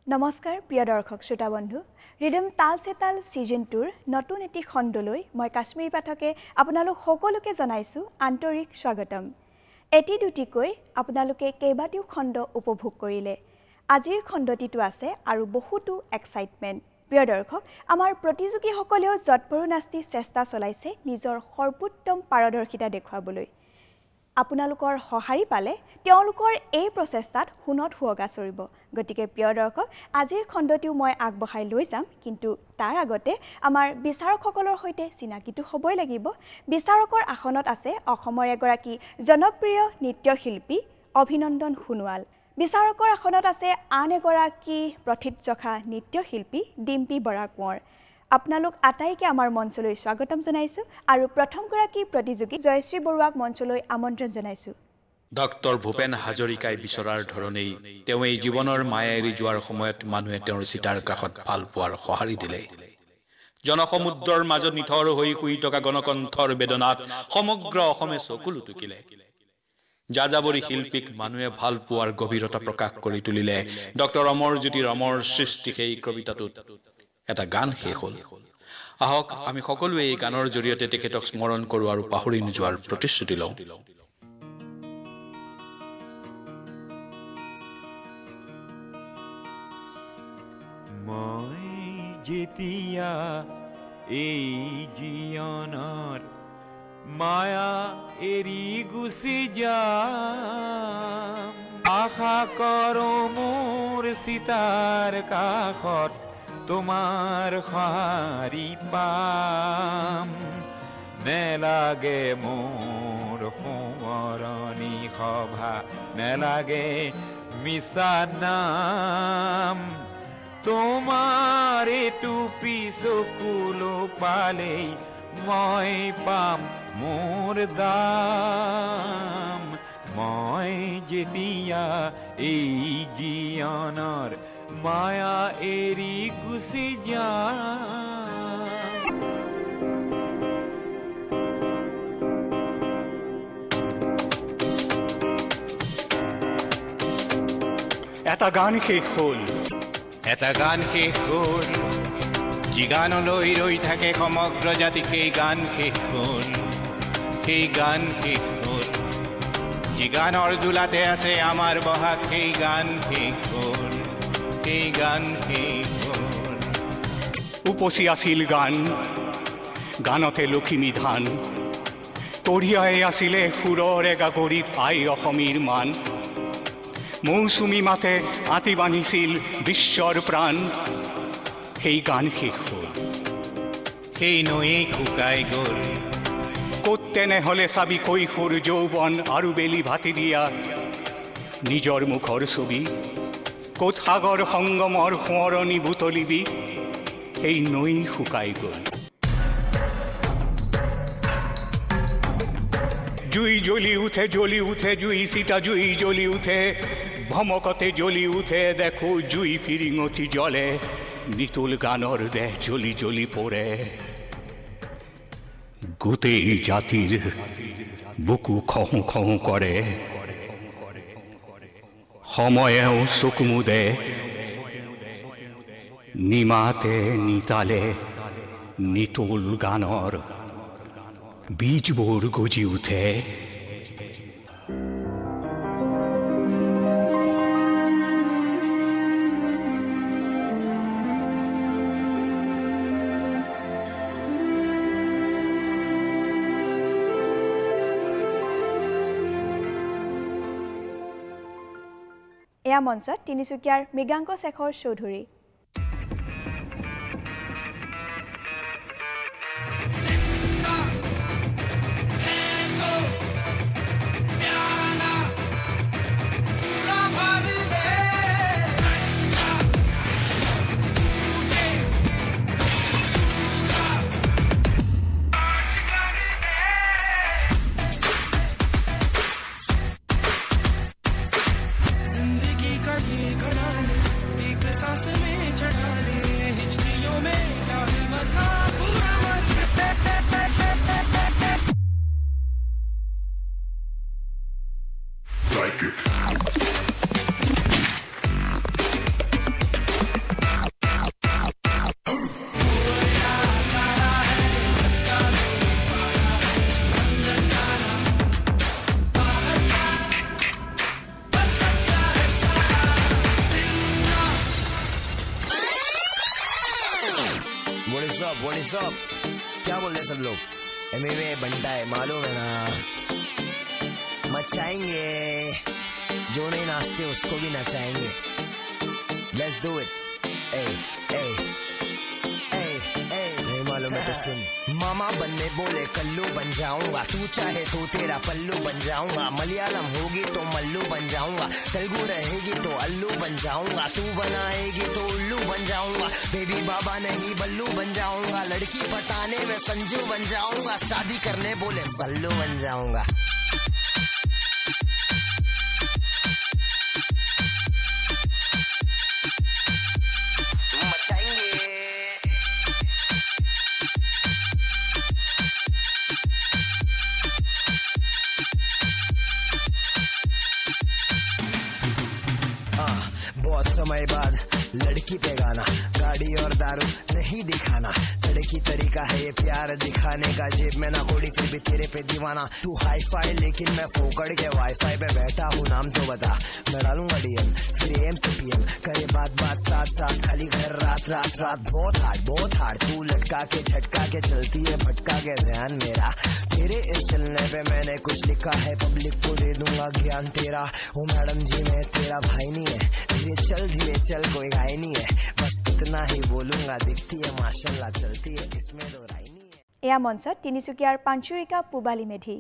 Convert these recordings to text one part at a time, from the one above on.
নমস্কাৰ প্ৰিয় দৰ্শক শ্ৰোতা বন্ধু ৰিদম তাল সে তাল সিজন 2 নতুন এটি খণ্ডলৈ মই কাশ্মীৰী পাঠকে আপোনালোক সকলোকে জনাইছো আন্তৰিক স্বাগতম এটি দুটিকৈ আপোনালোকে কেইবাটিও খণ্ড উপভোগ কৰিলে আজিৰ খণ্ডটিটো আছে আৰু বহুতো এক্সাইটমেন্ট প্ৰিয় দৰ্শক আমাৰ প্ৰতিযোগীসকলেও যৎপৰোনাস্তি চেষ্টা চলাইছে নিজৰ সৰ্বোত্তম পাৰদৰ্শিতা দেখুৱাবলৈ আপোনালোকৰ সহাৰি পালে তেওঁলোকৰ এই প্ৰচেষ্টাত হুনত হুৱগা চৰিব গতিকে প্ৰিয় দৰ্শক আজিৰ খণ্ডটিও মই আগবঢ়াই লৈ যাম কিন্তু তাৰ আগতে আমাৰ বিচাৰকসকলৰ সৈতে চিনাকিটো হ'বই লাগিব বিচাৰকৰ আসনত আছে অসমৰ এগৰাকী জনপ্ৰিয় নৃত্যশিল্পী অভিনন্দন সোণোৱাল বিচাৰকৰ আসনত আছে আন এগৰাকী প্ৰথিতযশা নৃত্যশিল্পী ডিম্পী বৰা কোঁৱৰ আপোনালোক আটাইকে আমাৰ মঞ্চলৈ স্বাগতম জনাইছো আৰু প্ৰথম গৰাকী প্ৰতিযোগী জয়শ্ৰী বৰুৱাক মঞ্চলৈ আমন্ত্ৰণ জনাইছো ডক্টৰ ভূপেন হাজৰিকাই বিচৰাৰ ধৰণেই তেওঁ এই জীৱনৰ মায়া এৰি যোৱাৰ সময়ত মানুহে তেওঁৰ চিতাৰ কাষত ভাল পোৱাৰ সঁহাৰি দিলে জনসমুদ্ৰৰ মাজত নিথৰ হৈ শুই থকা গণকণ্ঠৰ বেদনাত সমগ্ৰ অসমে চকু লুটুকিলে যাযাবৰী শিল্পীক মানুহে ভাল পোৱাৰ গভীৰতা প্ৰকাশ কৰি তুলিলে ডক্টৰ অমৰজ্যোতি ৰমৰ সৃষ্টি সেই কবিতাটোত এটা গান শেষ হ'ল আহক আমি সকলোৱে এই গানৰ জৰিয়তে তেখেতক স্মৰণ কৰো আৰু পাহৰি নোযোৱাৰ প্ৰতিশ্ৰুতি লওঁ মই যেতিয়া এই জীৱনৰ মায়া এৰি গুচি যাম আশা কৰো মোৰ চিতাৰ কাষত তোমাৰ সঁহাৰি পাম নেলাগে মোৰ সোঁৱৰণি সভা নেলাগে মিছা নাম তোমাৰ এইটো পিছকুলো পালেই মই পাম মোৰ দাম মই যেতিয়া এই জীৱনৰ মায়া এৰি গুচি যাম এটা গান শেষ হ'ল এটা গান শেষ হ'ল যি গানলৈ ৰৈ থাকে সমগ্ৰ জাতি সেই গান শেষ হ'ল সেই গান শেষ হ'ল যি গানৰ দোলাতে আছে আমাৰ বহাগ সেই গান শেষ হ'ল সেই গান শেষ হ'ল উপচি আছিল গান গানতে লখিমী ধান কঢ়িয়াই আছিলে সুৰৰ এগাগৰিত আই অসমীৰ মান মৌচুমী মাতে আতি বান্ধিছিল বিশ্বৰ প্ৰাণ সেই গান শেষ হ'ল সেই নৈ শুকাই গ'ল ক'ত তেনেহ'লে চাবি কৈশোৰ যৌৱন আৰু বেলি ভাতি দিয়া নিজৰ মুখৰ ছবি ক'ত সাগৰ সংগমৰ সোঁৱৰণি বুটলিবি সেই নৈ শুকাই গ'ল জুই জ্বলি উঠে জুই চিতা জুই জ্বলি উঠে ভমকতে জ্বলি উঠে দেখো জুই ফিৰিঙঠি জ্বলে নিতুল গানৰ দেহ জ্বলি জ্বলি পৰে গোটেই জাতিৰ বুকু খহু খহু কৰে সময়েও চকু মুদে নিমাতে নিতালে নিতুল গানৰ বীজবোৰ গজি উঠে এয়া মঞ্চত তিনিচুকীয়াৰ মৃগাংক শেখৰ চৌধুৰী इज अप? क्या बोल रहे सब लोग? एमवे बनता है, मालूम है ना? मचाएंगे, जो नहीं नाचते उसको भी नचाएंगे. Let's do it. ए नहीं मालूम है तो सुन. मामा बनने बोले कल्लू बन जाऊंगा, तू चाहे तो तेरा पल्लू बन जाऊंगा. मलयालम होगी तो मल्लू बन जाऊंगा, तेलुगु रहेगी तो अल्लू बन जाऊंगा. तू बनाएगी तो उल्लू बन जाऊंगा. बेबी बाबा नहीं बल्लू बन जाऊंगा. लड़की पटाने में संजू बन जाऊंगा. शादी करने बोले सल्लू बन जाऊंगा. बहुत समय बाद लड़की पे गाना, गाड़ी और दारू नहीं दिखाना. सड़की तरीका है ये प्यार दिखाने का. जेब में ना कोड़ी फिर भी तेरे पे दीवाना. तू हाई फाई लेकिन मैं फोकड़ के वाईफाई पे बैठा हूँ. नाम तो बता, मैं डालूंगा डीएम फिर एम से पीएम. करे बात साथ साथ, खाली घर रात. बहुत हार्ड तू लटका के झटका के चलती है, भटका के ध्यान मेरा. तेरे इस चलने पे मैंने कुछ लिखा है, पब्लिक को दे दूंगा ज्ञान तेरा. ओ मैडम जी मैं तेरा भाई नहीं है, धीरे चल कोई घाई नहीं है. बस इतना ही बोलूंगा, दिखती है माशाल्लाह चलती है, इसमें तो राय नहीं है. এয়া মঞ্চত তিনিচুকীয়াৰ পাঞ্চুৰিকা পূবালী মেধি.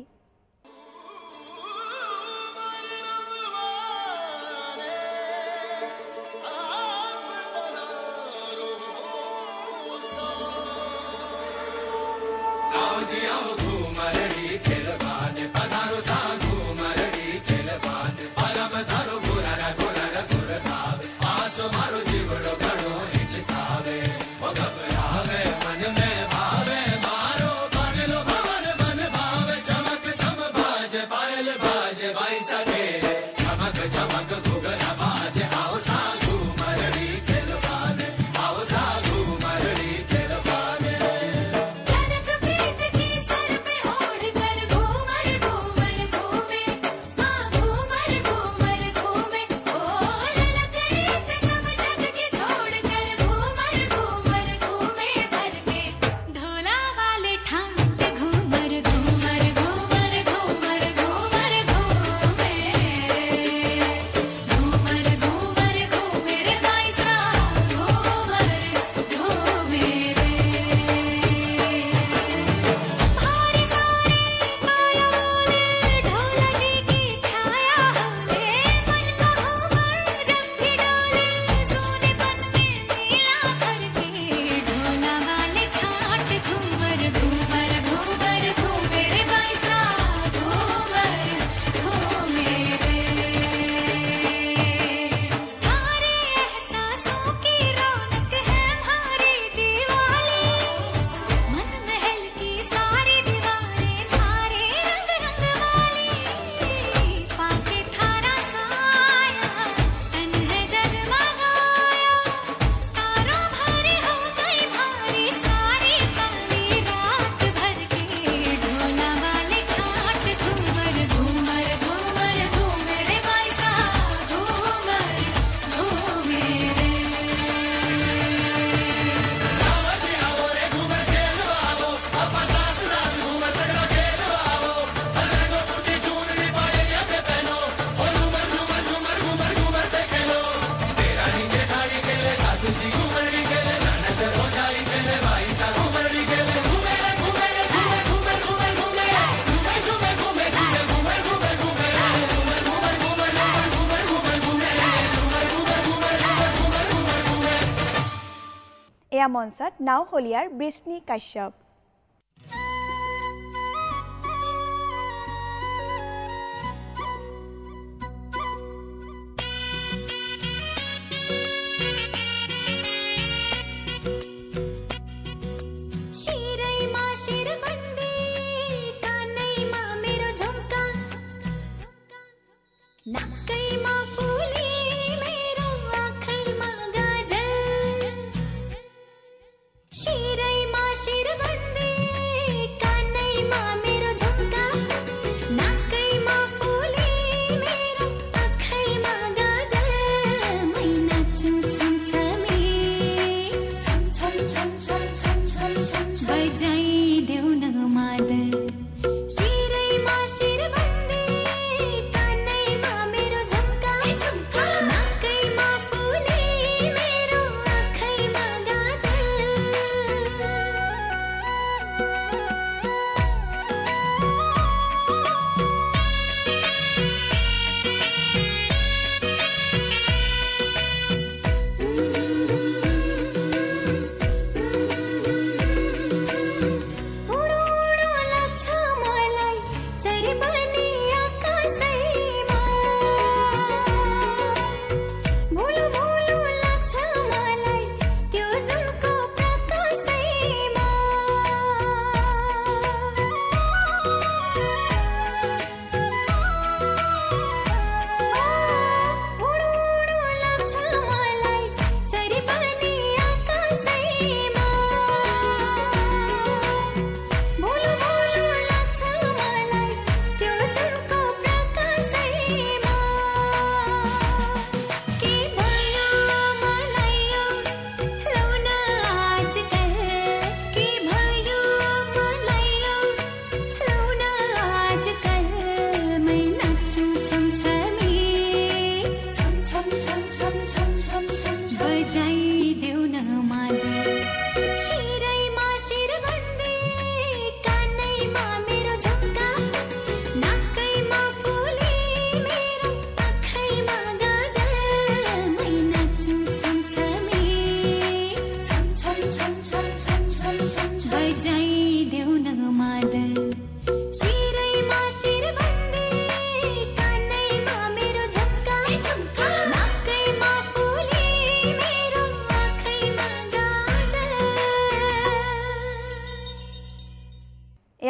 এয়া মঞ্চত নাওহলীয়াৰ বৃষ্ণি কাশ্যপ. छम छम छम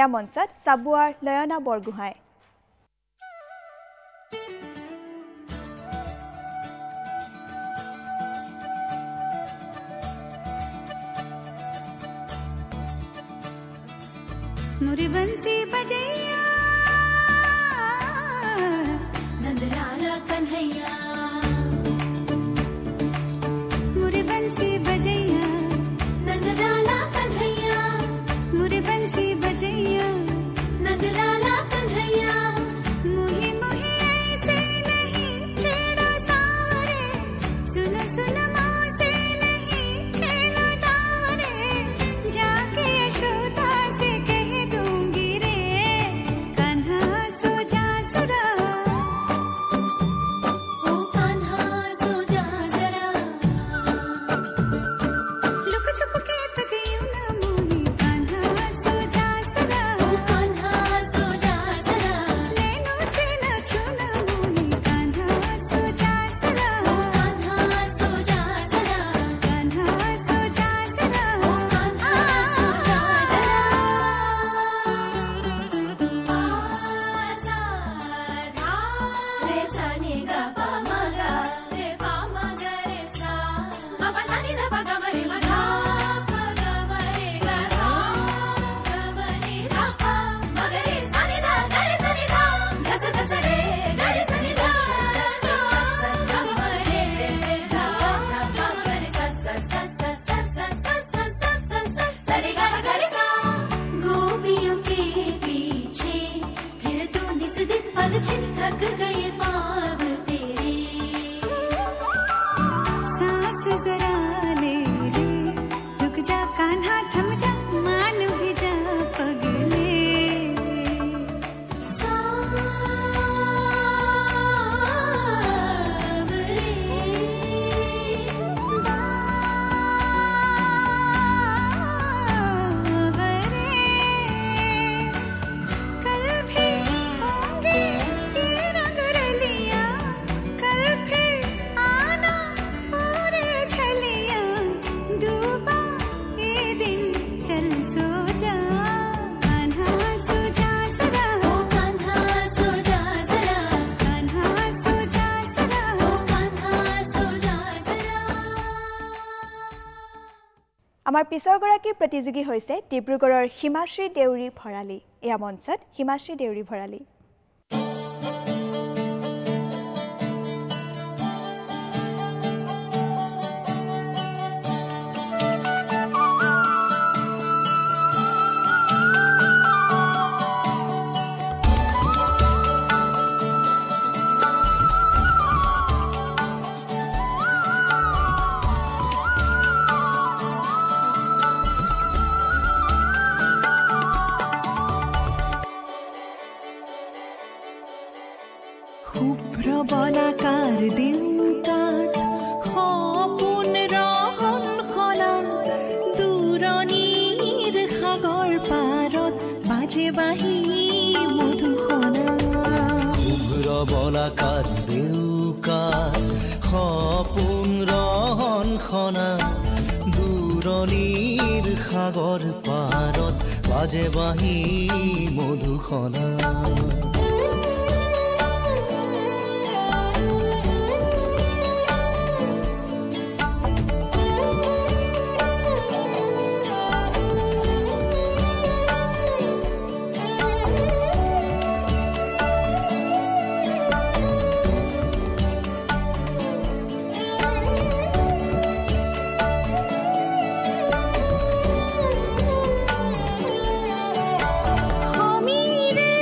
এয়া মঞ্চত চাবুৱাৰ লয়না বৰগোহাঁই। मुरी बंसी बजैया नंदलाला कन्हैया मुरी बंसी बजैया नंदलाला कन्हैया मुरी बंसी बजैया नंदलाला कन्हैया मुही मुही ऐसे नहीं छेड़ा सावरे सुन सुन माँ से नहीं खेलो दावरे जाके यशोदा से আমাৰ পিছৰ গৰাকী প্ৰতিযোগী হৈছে ডিব্ৰুগড়ৰ হিমাশ্ৰী দেউৰী ভৰালী। এয়া মঞ্চত হিমাশ্ৰী দেউৰী ভৰালী। বলাকাৰ দিনকাত সপোন ৰহন খনা দূৰণিৰ সাগৰ পাৰত বাজে বাহি মধুসনা শুভ্ৰ বলাকাৰ দিনকাত সপোন ৰহন খনা দূৰণিৰ সাগৰ পাৰত বাজে বাহি মধুসনা সমীৰে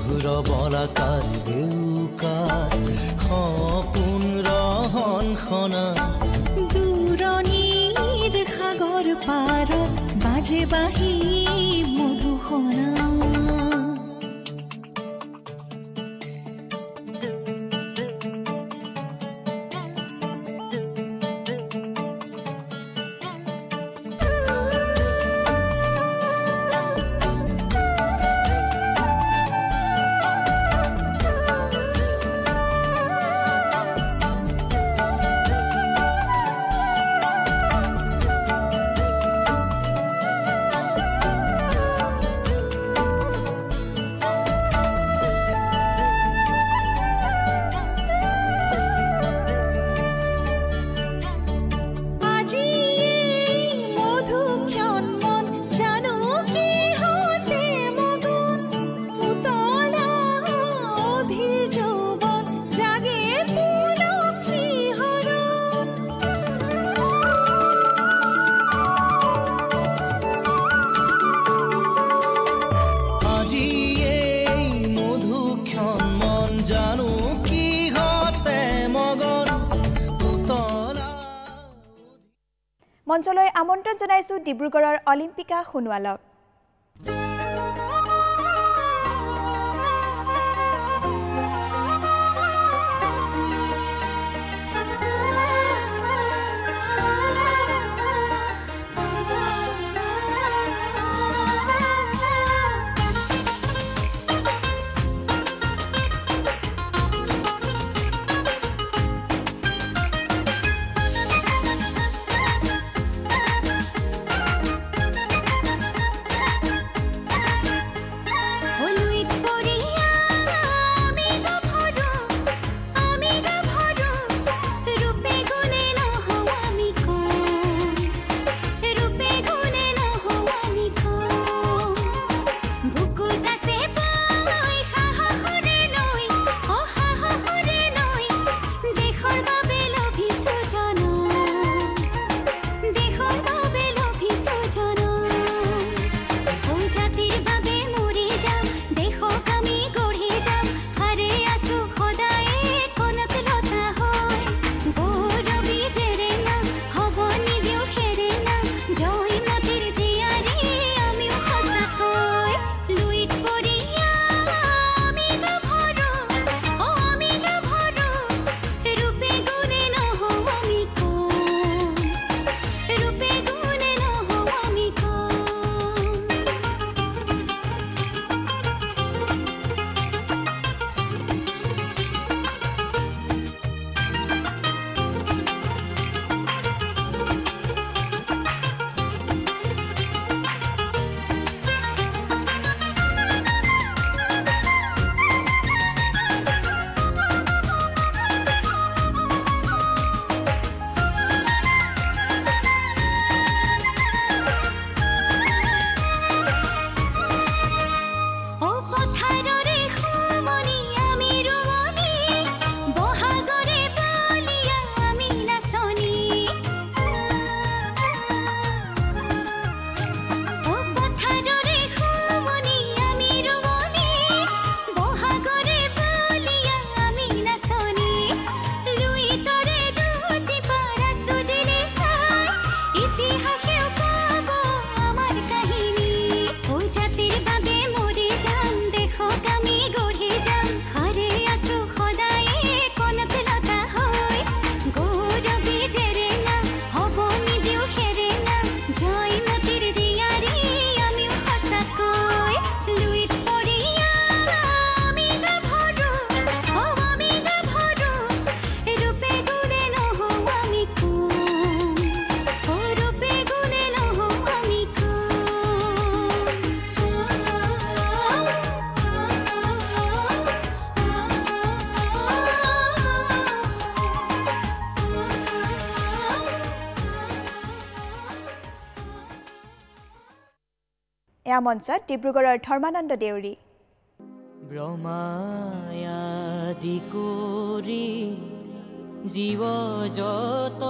অভ্ৰ বলাকাৰ দেউকাত সপোন ৰহন খনা দূৰণিৰ সাগৰ পাৰত বাজে বাঁহী মধুসনা মঞ্চলৈ আমন্ত্ৰণ জনাইছো ডিব্ৰুগড়ৰ অলিম্পিকা সোণোৱালক। এয়া মঞ্চত ডিব্ৰুগড়ৰ ধৰ্মানন্দ দেউৰী। ব্ৰহ্মায়াদি কৰি জীৱ যত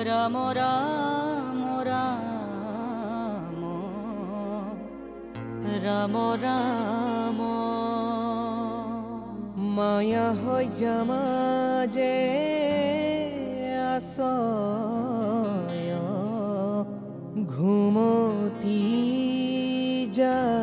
ৰাম ৰাম ৰাম ৰাম ৰাম মায়া হৈ জামাজে আছয় ঘুমতি যায়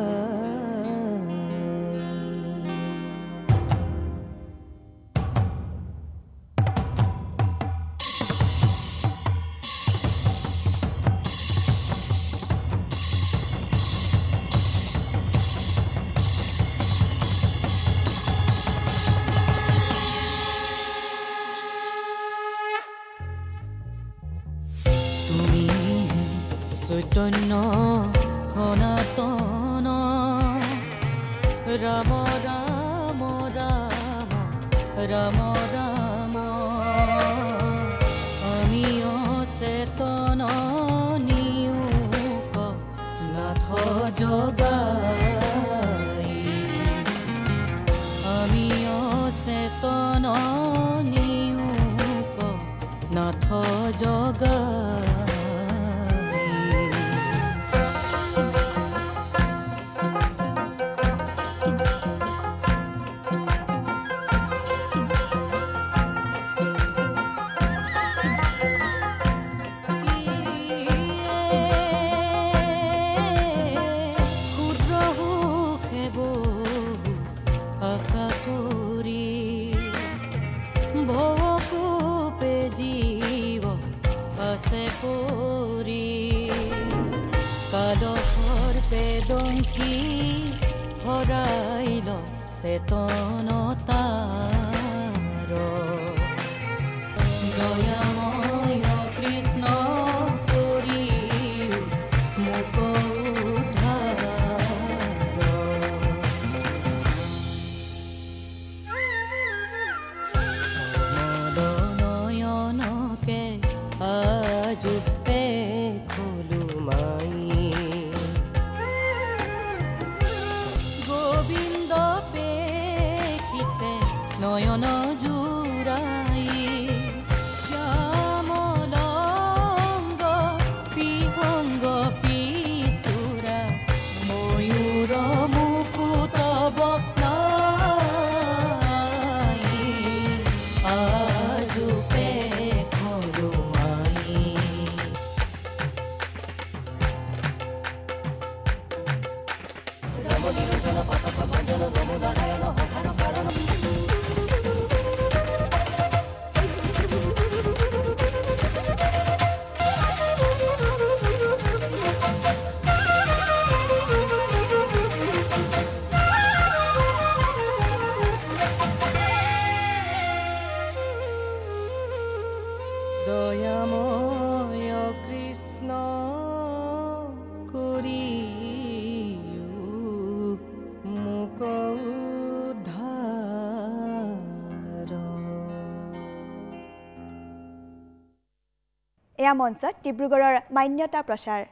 চৈতন্য সনাতন ৰাম ৰাম ৰাম ৰাম ৰাম আমি অচেতন নিয়োগ নাথ জগাই আমি অচেতন নিয়োগ নাথ জগাই বেদংখী হৰাইল চেতনতাৰ দয়াময় কৃষ্ণ কৰি মোক উদ্ধাৰ কমল নয়নকে আজুপে খোলো মাই গোবিন্দ নয়ন জুৰাই শ্যামলংগ পিহংগ পিসুৰা ময়ূৰ মুকুট বক্তাই আজুপে খোলো মাই ৰাম নিৰঞ্জন পতাক ভঞ্জন নমো নাৰায়ণ হকাৰ কাৰণ দয়াময় কৃষ্ণ কৰি মোক উদ্ধাৰ। এয়া মঞ্চত ডিব্ৰুগড়ৰ মান্যতা প্ৰচাৰ।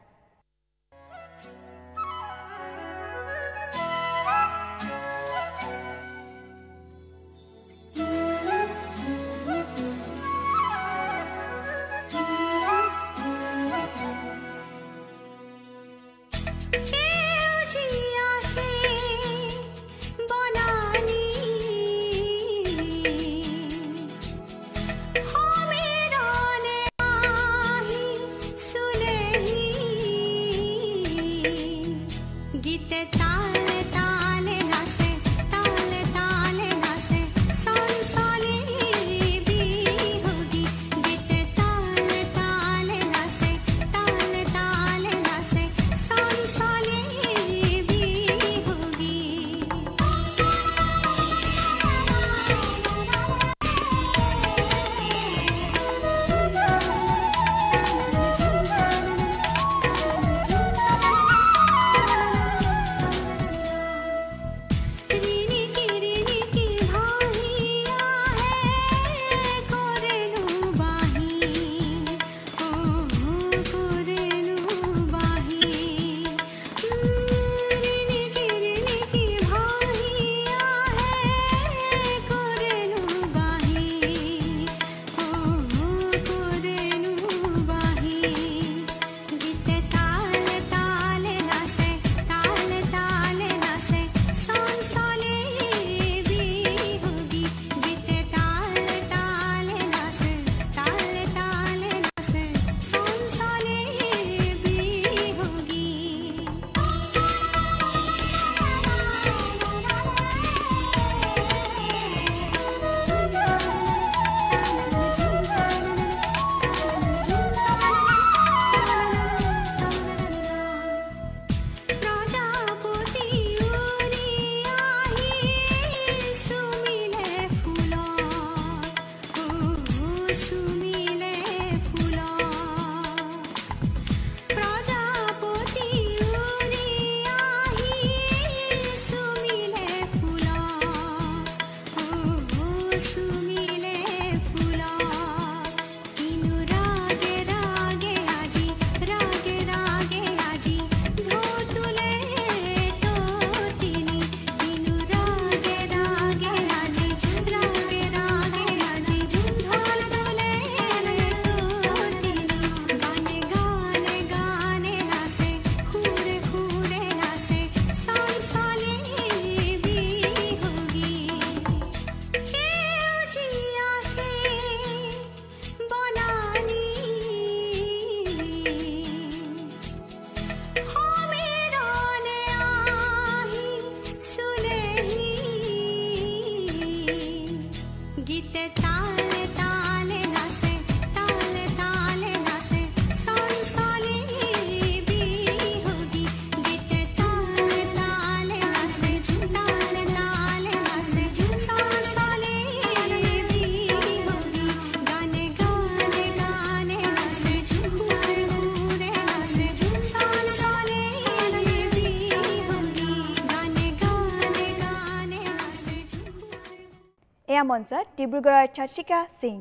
এয়া মঞ্চত ডিব্ৰুগড়ৰ চৰ্চিকা সিং।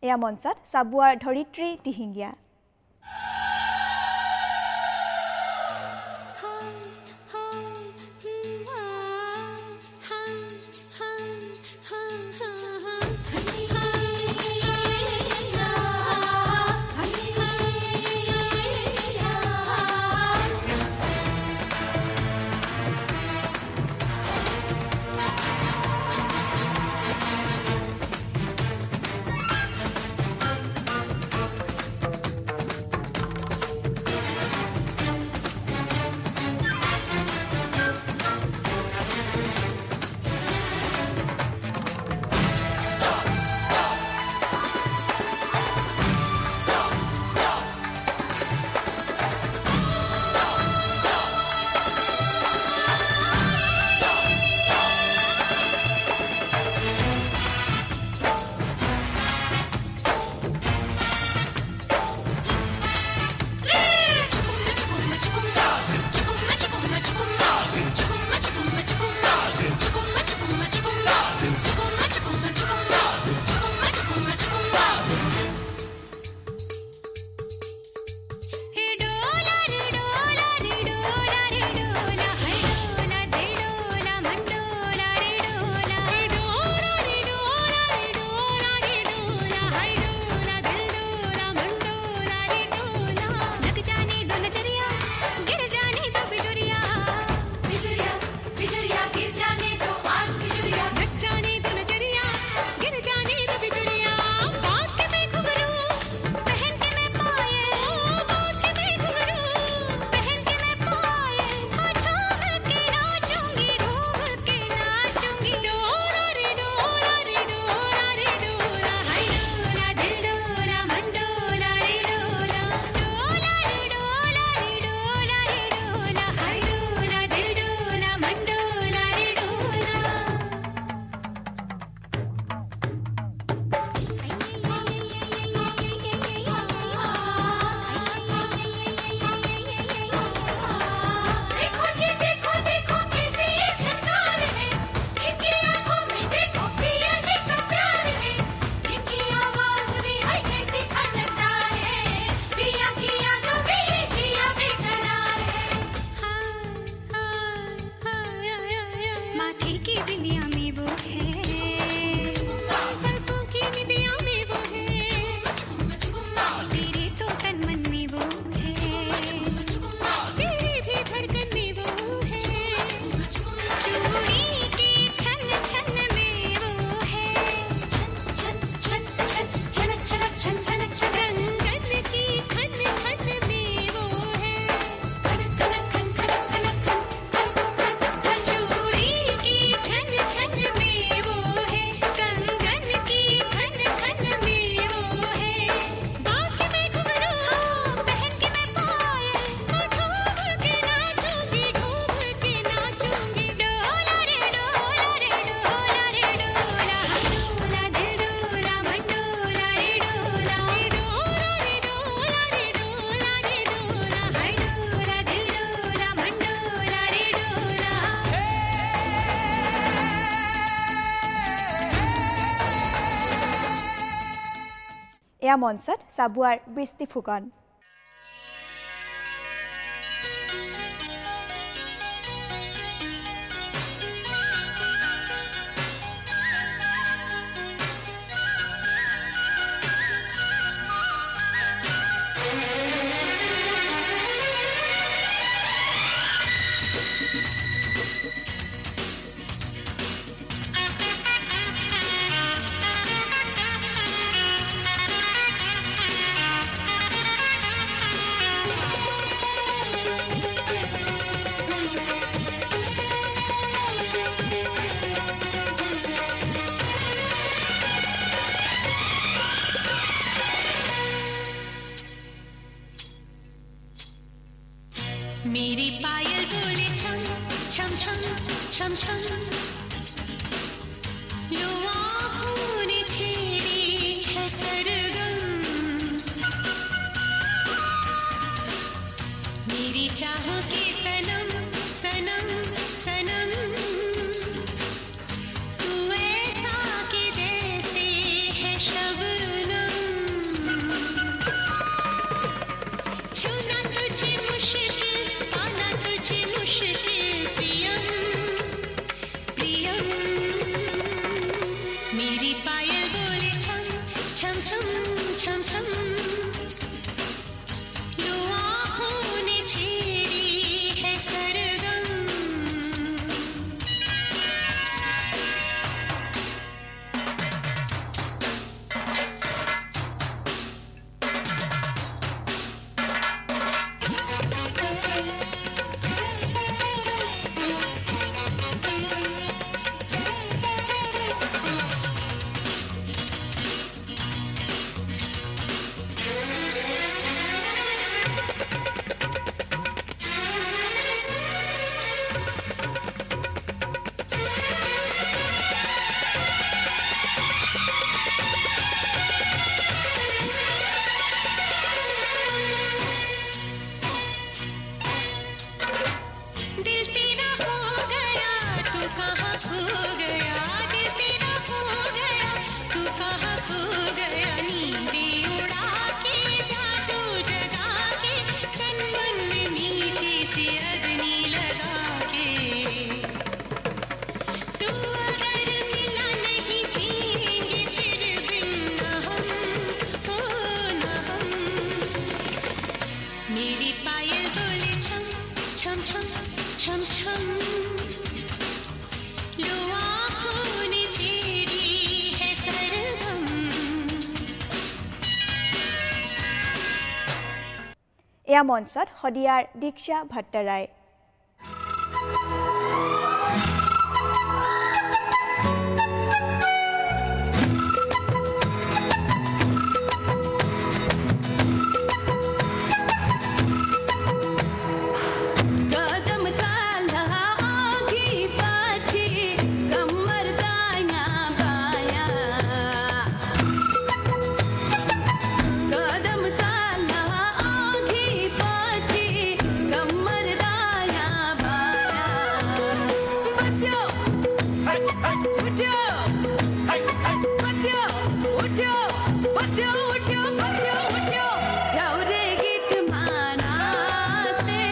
এয়া মঞ্চত চাবুৱাৰ ধৰিত্ৰী দিহিঙীয়া। এয়া মঞ্চত চাবুৱাৰ বৃষ্টি ফুকন। मेरी पायल बोले छम छम छम छम छम लो आँखों ने छेड़ी है सरगम मेरी चाहों के सनम सनम सनम तू ऐसा के जैसे है शबनम छूना तुझे मुश्किल तुझे मुश्किल प्रियम प्रियम मेरी पायल बोले छम छम छम छम छम लो आँखों ने छेड़ी है सरगम दिल तेरा हो गया तू कहाँ खो गया दिल तेरा हो गया तू कहाँ खो गया नींदें उड़ा के जादू जगा के तन मन में नीचे से अग्नि लगा के तू अगर मिला नहीं जिएंगे तेरे बिन न हम हो न हम मेरी पायल बोले छम छम छम छम छम लो आँखों ने छेड़ी है सरगम এয়া মঞ্চত শদিয়াৰ দীক্ষা ভট্টৰায়। कदम चाला आगे पाछे कमर दाया बाया कदम चाला आगे पाछे कमर दाया बाया बच्चो उठो बच्चो उठो बच्चो उठो बच्चो उठो छौरे गीत माना से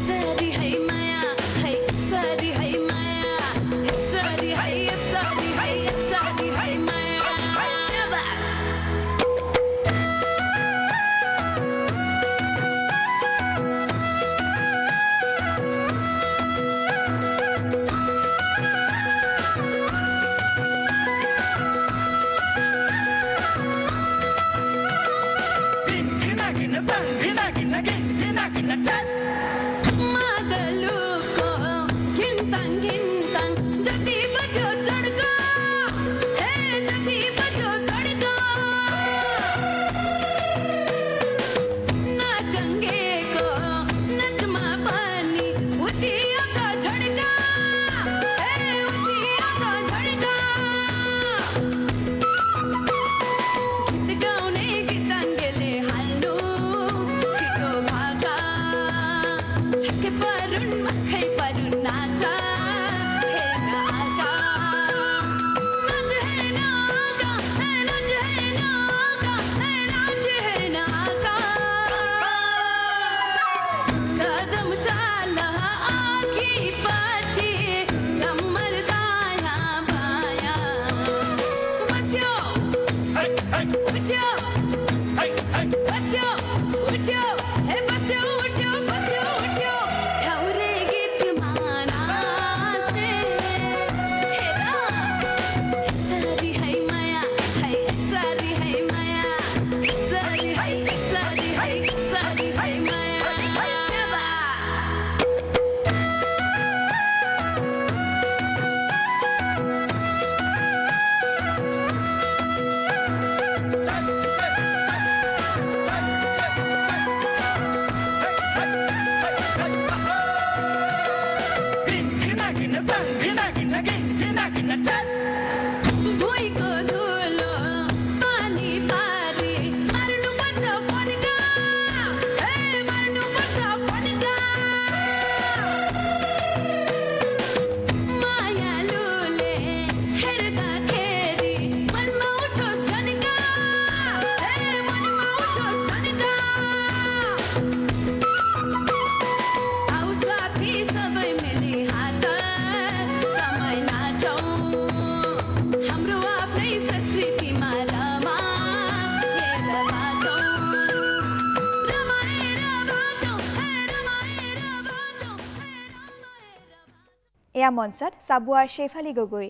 सारी है माया है सारी है माया सारी है सारी है सारी है माया शाबाश मादलू को घिंतंग घिंतंग जति बजो चढ़गा हे जति बजो चढ़गा नाचंगे को नचमा पानी उठी आजा झड़गा हे उठी आजा झड़गा गीत गाउने गीतांगेले हाल्नु छिटो भागा এয়া মঞ্চত চাবুৱাৰ শেফালী গগৈ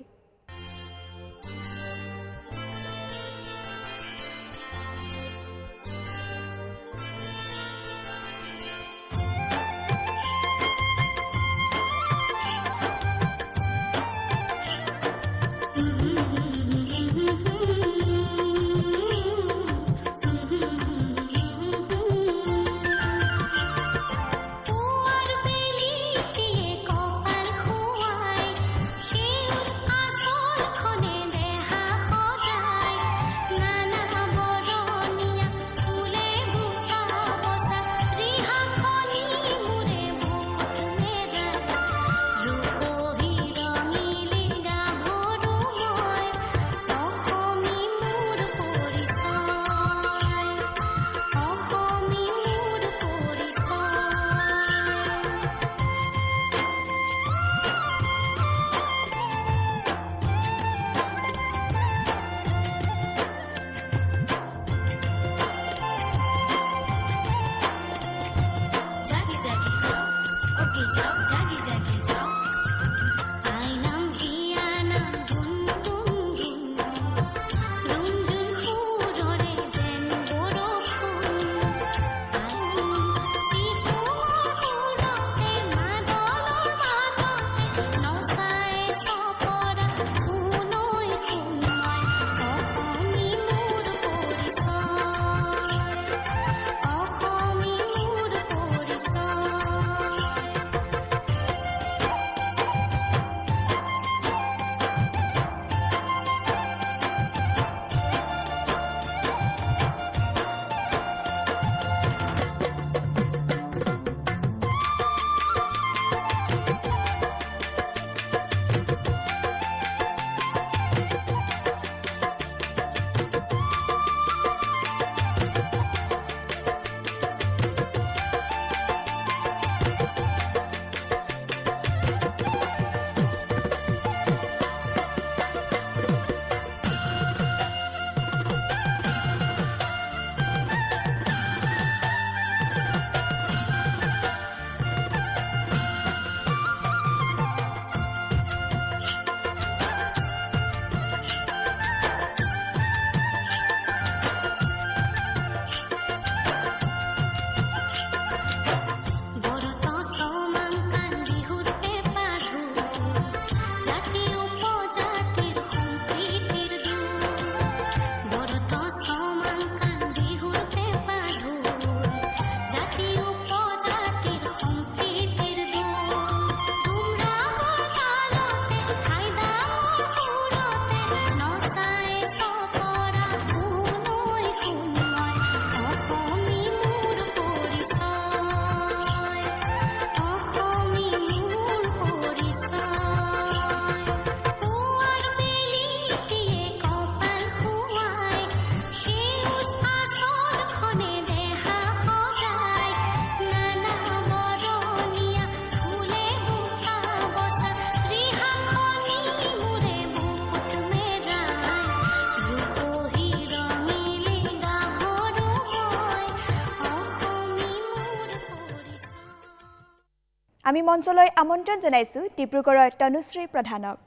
আৰ বেলি দিয়ে কপাল খোয়ায় সে আমি মঞ্চলৈ আমন্ত্ৰণ জনাইছোঁ ডিব্ৰুগড়ৰ তনুশ্ৰী প্ৰধানক।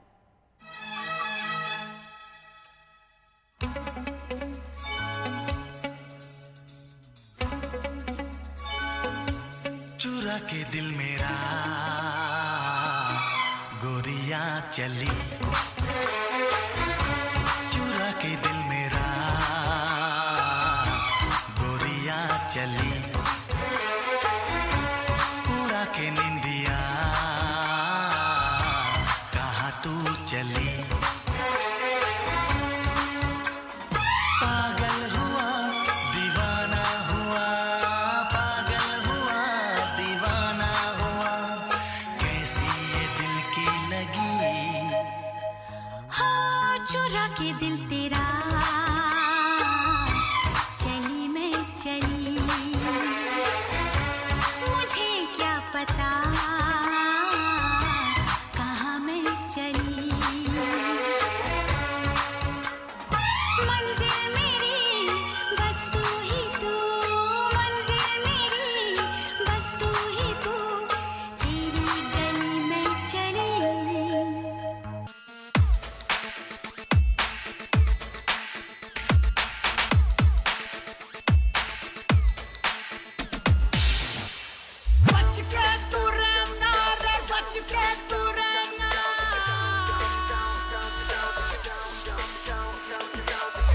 चुरा के दिल मेरा गोरिया चली, चुरा के दिल मेरा गोरिया चली, उड़ा के निंदिया कहाँ तू चली, पागल हुआ दीवाना हुआ, पागल हुआ दीवाना हुआ, कैसी ये दिल की लगी, हो चुरा के दिल तेरा चली मैं चली, मुझे क्या पता कहाँ मैं चली, मंजिल मेरी बस तू ही तू, मंजिल मेरी बस तू ही तू, तेरी गली में चली। बच के तू रहना रे, बच के तू रहना,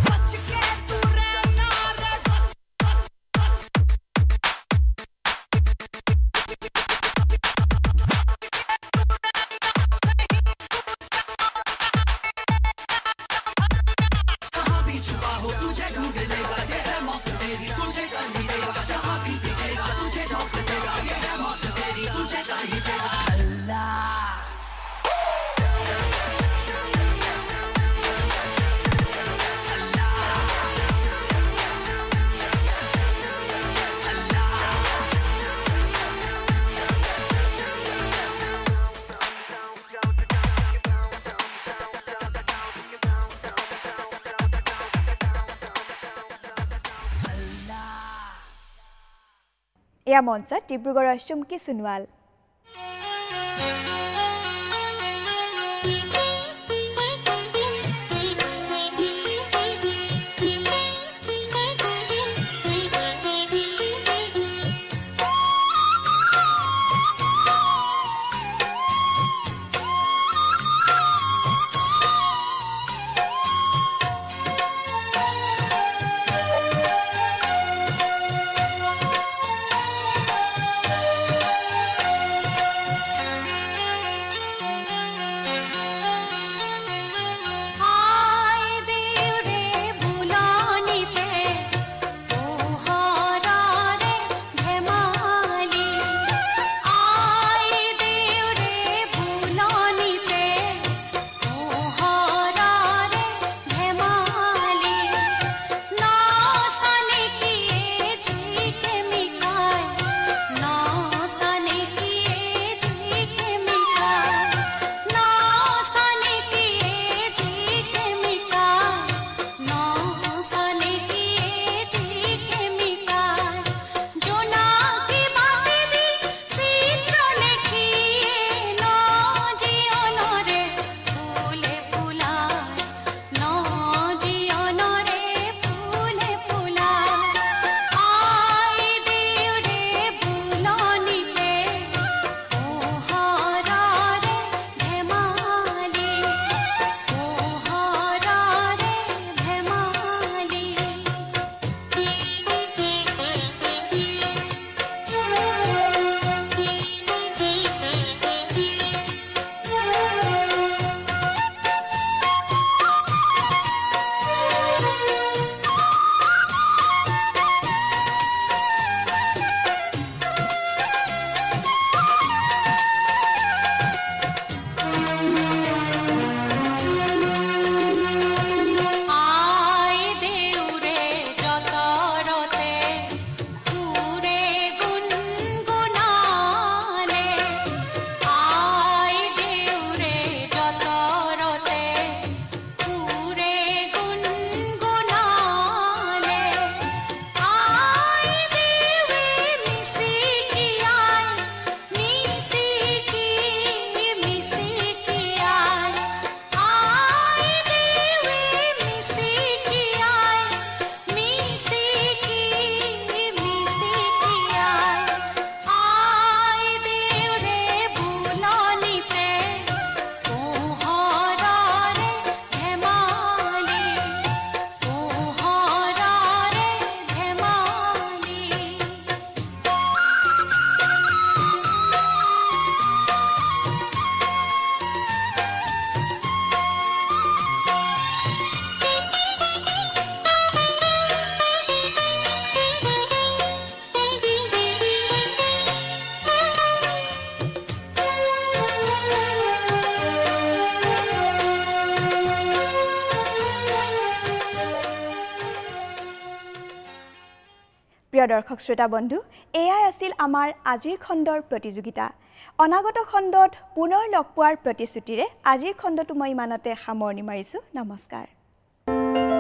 बच के तू रहना रे, कहाँ भी छुपा हो तुझे ढूंढ लेगा, ये है मौत तेरी, तुझे कर ही देगा, जहाँ भी दिखेगा तुझे ढूंढ लेगा, ये है मौत तेरी, तुझे कर ही देगा। এয়া মঞ্চত ডিব্ৰুগড়ৰ চুমকি সোণোৱাল। প্ৰিয় দৰ্শক শ্ৰোতা বন্ধু এয়াই আছিল আমাৰ আজিৰ খণ্ডৰ প্ৰতিযোগিতা অনাগত খণ্ডত পুনৰ লগ পোৱাৰ প্ৰতিশ্ৰুতিৰে আজিৰ খণ্ডটো মই ইমানতে সামৰণি মাৰিছোঁ নমস্কাৰ